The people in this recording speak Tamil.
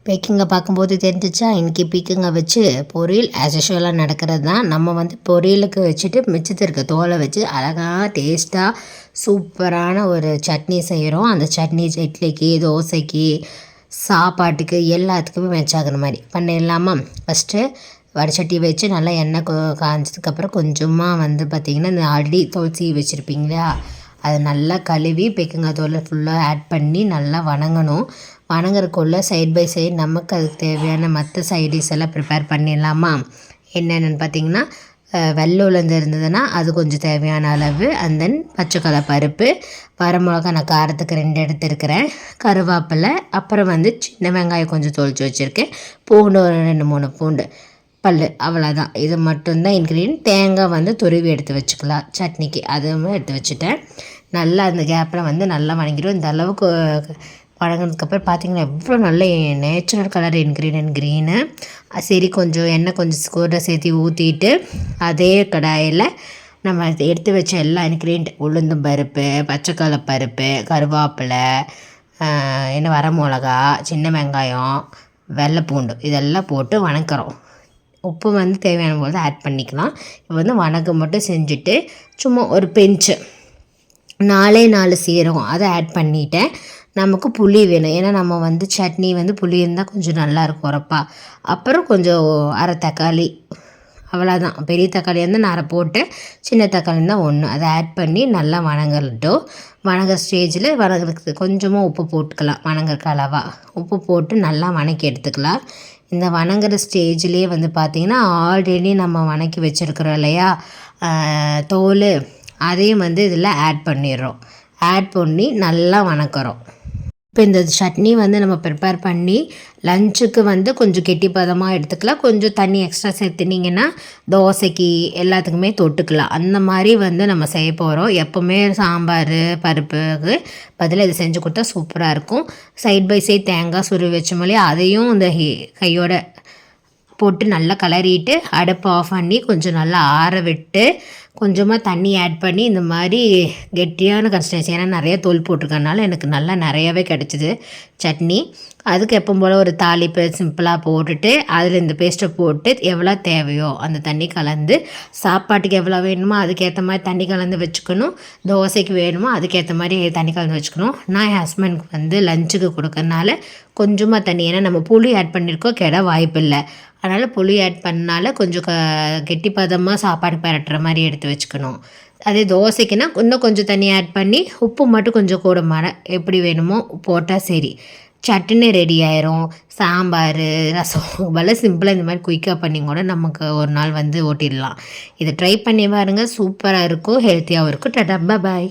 பேக்கிங்கை பார்க்கும்போது தெரிஞ்சிச்சா இன்றைக்கி பீக்கங்கை வச்சு பொரியல் ஆஸ் யூஷுவலாக நடக்கிறது தான். நம்ம வந்து பொரியலுக்கு வச்சுட்டு மிச்சத்து இருக்க தோலை வச்சு அழகாக டேஸ்ட்டாக சூப்பரான ஒரு சட்னி செய்கிறோம். அந்த சட்னி இட்லிக்கு, தோசைக்கு, சாப்பாட்டுக்கு எல்லாத்துக்குமே மேட்ச் ஆகுற மாதிரி பண்ணிடலாமா? ஃபஸ்ட்டு வடச்சட்டி வச்சு நல்லா எண்ணெய் காய்ஞ்சதுக்கப்புறம் கொஞ்சமாக வந்து பார்த்திங்கன்னா இந்த ஆல்ரெடி தோல் சீவி வச்சுருப்பீங்களா, அதை நல்லா கழுவி பேக்கிங்காய் தோலை ஃபுல்லாக ஆட் பண்ணி நல்லா வணங்கணும். வணங்குறதுக்குள்ளே சைட் பை சைடு நமக்கு அதுக்கு தேவையான மற்ற சைடிஸ் எல்லாம் ப்ரிப்பேர் பண்ணிடலாமா? என்னென்னு பார்த்திங்கன்னா வெள்ளை உளுந்து இருந்ததுன்னா அது கொஞ்சம் தேவையான அளவு, அண்ட் தென் பச்சைக்கடலை பருப்பு, வரமிளகா நான் காரத்துக்கு 2 எடுத்துருக்கிறேன், கருவேப்பிலை, அப்புறம் வந்து சின்ன வெங்காயம் கொஞ்சம் தொளிச்சு வச்சுருக்கேன், பூண்டு ஒரு 2-3 பூண்டு பல், அவ்வளோதான். இது மட்டும்தான் இன்க்ரீடியன்ட். தேங்காய் வந்து துருவி எடுத்து வச்சுக்கலாம் சட்னிக்கு, அதுவும் எடுத்து வச்சுட்டேன். நல்லா அந்த கேப்பில் வந்து நல்லா வணங்கிடும். இந்த அளவுக்கு வணங்கினதுக்கப்புறம் பார்த்திங்கன்னா எவ்வளோ நல்ல நேச்சுரல் கலர் இன்க்ரீடியன்ட் க்ரீனு. சரி, கொஞ்சம் எண்ணெய் கொஞ்சம் கூட சேர்த்து ஊற்றிட்டு அதே கடாயில் நம்ம எடுத்து வச்ச எல்லா இன்க்ரீடியன்ட் உளுந்தும் பருப்பு, பச்சைக்கடலை பருப்பு, கருவேப்பிலை, வரமிளகா, சின்ன வெங்காயம், வெள்ளைப்பூண்டு இதெல்லாம் போட்டு வணக்கிறோம். உப்பு வந்து தேவையான போது ஆட் பண்ணிக்கலாம். இப்போ வந்து வணக்கம் மட்டும் செஞ்சுட்டு சும்மா ஒரு பெஞ்சு 4 சீரகம் அதை ஆட் பண்ணிவிட்டேன். நமக்கு புளி வேணும், ஏன்னா நம்ம வந்து சட்னி வந்து புளி இருந்தால் கொஞ்சம் நல்லாயிருக்கும் உரப்பா. அப்புறம் கொஞ்சம் அரை தக்காளி, அவ்வளோதான். பெரிய தக்காளி வந்து நான் அரை போட்டேன், சின்ன தக்காளி இருந்தால் 1, அதை ஆட் பண்ணி நல்லா வணங்கட்டும். வணங்குற ஸ்டேஜில் வணங்குறதுக்கு கொஞ்சமாக உப்பு போட்டுக்கலாம், வணங்குறக்கு அளவாக உப்பு போட்டு நல்லா வணக்கி எடுத்துக்கலாம். இந்த வணங்குற ஸ்டேஜ்லேயே வந்து பார்த்திங்கன்னா ஆல்ரெடி நம்ம வணக்கி வச்சுருக்குறோம் இல்லையா தோல், அதையும் வந்து இதில் ஆட் பண்ணிடுறோம். ஆட் பண்ணி நல்லா வணக்கிறோம். இப்போ இந்த சட்னி வந்து நம்ம ப்ரிப்பேர் பண்ணி லஞ்சுக்கு வந்து கொஞ்சம் கெட்டிப்பதமாக எடுத்துக்கலாம். கொஞ்சம் தண்ணி எக்ஸ்ட்ரா சேர்த்துனிங்கன்னா தோசைக்கு எல்லாத்துக்குமே தொட்டுக்கலாம். அந்த மாதிரி வந்து நம்ம செய்ய போகிறோம். எப்போவுமே சாம்பார் பருப்புக்கு பதில் இது செஞ்சு கொடுத்தா சூப்பராக இருக்கும். சைட் பை சைட் தேங்காய் சுருவி வச்ச மாதிரி அதையும் இந்த கையோட போட்டு நல்லா கலரிட்டு அடுப்பு ஆஃப் பண்ணி கொஞ்சம் நல்லா ஆற விட்டு கொஞ்சமாக தண்ணி ஆட் பண்ணி இந்த மாதிரி கெட்டியான கன்சிஸ்டன்சி, ஏன்னா நிறைய தோல் போட்டிருக்கனால எனக்கு நல்லா நிறையாவே கிடச்சிது சட்னி. அதுக்கு எப்போ போல் ஒரு தாளிப்பு சிம்பிளாக போட்டுட்டு அதில் இந்த பேஸ்ட்டை போட்டு எவ்வளோ தேவையோ அந்த தண்ணி கலந்து, சாப்பாட்டுக்கு எவ்வளோ வேணுமோ அதுக்கேற்ற மாதிரி தண்ணி கலந்து வச்சுக்கணும், தோசைக்கு வேணுமோ அதுக்கேற்ற மாதிரி தண்ணி கலந்து வச்சுக்கணும். நான் என் ஹஸ்பண்டுக்கு வந்து லஞ்சுக்கு கொடுக்கறனால கொஞ்சமாக தண்ணி, ஏன்னா நம்ம புளி ஆட் பண்ணியிருக்கோம், கெட வாய்ப்பு இல்லை, அதனால் புளி ஆட் பண்ணால கொஞ்சம் கெட்டிப்பதமாக சாப்பாடு பரட்டுற மாதிரி எடுத்து வச்சுக்கணும். அதே தோசைக்குன்னா இன்னும் கொஞ்சம் தண்ணி ஆட் பண்ணி உப்பு மட்டும் கொஞ்சம் கூட எப்படி வேணுமோ போட்டால் சரி, சட்னி ரெடி ஆயிரும். சாம்பார் ரசம் பல சிம்பிளாக இந்த மாதிரி குயிக்காக பண்ணி கூட நமக்கு ஒரு நாள் வந்து ஓட்டிடலாம். இதை ட்ரை பண்ணி பாருங்கள், சூப்பராக இருக்கும், ஹெல்த்தியாகவும் இருக்கும். டாடா பாய்.